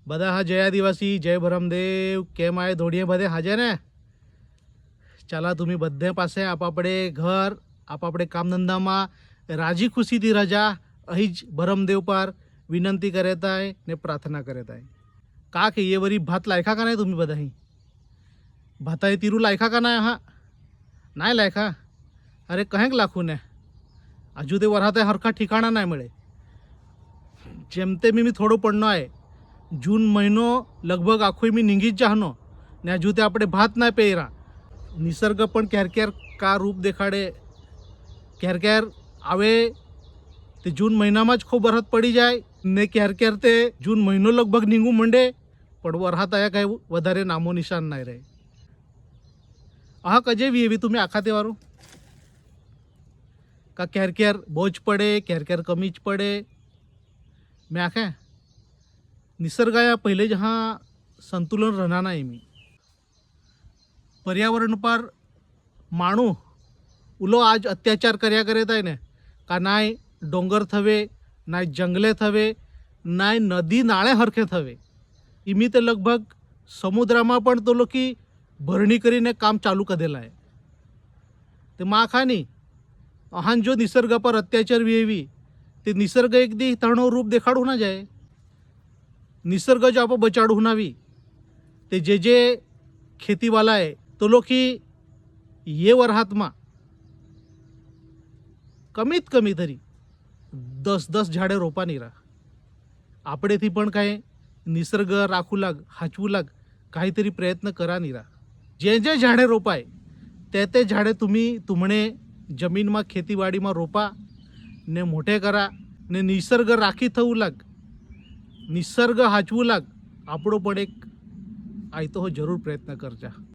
બધા હા જય આદિવાસી જય ભરમદેવ કેમ આય ધોડીએ બધે હાજર ને ચાલા तुम्ही બધે પાસે આપણે ઘર આપણે કામધંધામાં રાજી ખુશીથી રજા અહીં જ ભરમદેવ પર વિનંતી કરે તાય ને પ્રાર્થના કરે તાય का કે ये वरी भात लायखा का नाही तुम्ही बधाही भाताय तिरू लायखा का नाही हा नाही लायखा अरे कहेक लाखू ने हजू ते वरात हरखा ठिकाणा नाही मिळे जेमते मी थोडं पडणं आहे जून महीनो लगभग आखो मी निंगीत जाहनो ने हजू ते આપણે ભાત ના પહેરા નિસર્ગ પણ ક્યાર ક્યાર કા રૂપ દેખાડે ક્યાર ક્યાર આવે તે જૂન મહિનામાં જ ખૂબ વરસાદ પડી જાય ને ક્યાર ક્યાર તે જૂન મહિનો લગભગ નીંગું મંડે પણ વરસાદ આયા કાંઈ વધારે નામો નિશાન નહીં રહે હા કજેવી એવી तुम्ही આખા તહેવારો का क्यार क्यार बोझ पडे क्यार क्यार कमीच पडे मैं आखे निसर्गाया पहिले जहाँ संतुलन रहना नाही मी पर्यावरण पर माणू उलो आज अत्याचार कर्या करेत आहे ने का नाय डोंगर थवे नाय जंगले थवे नाय नदी नाळे हरखे थवे इमी ते लगभग समुद्रामा पण तो लोकी भरणी करीने काम चालू करेला आहे ते माखानी अहान जो निसर्ग पर अत्याचार वेवी ते निसर्ग एक दी तणो रूप देखाडू ना जाए निसर्ग जो आप बचाडू नावी ते जे खेती वाला है तो लोग की ये वरहातमा कमीत कमी तरी 10 झाडे रोपा निरा आपडे थी पण काय निसर्ग राखू लाग हाचवू लाग काहीतरी प्रयत्न करा निरा जे झाडे रोपाय ते झाडे तुम्ही तुमणे जमीन में खेतीवाड़ी में रोपा ने मोटे करा ने निसर्ग राखी थवू लाग निसर्ग हाचवू लाग आपणो पण एक आयतो हो जरूर प्रयत्न करजा।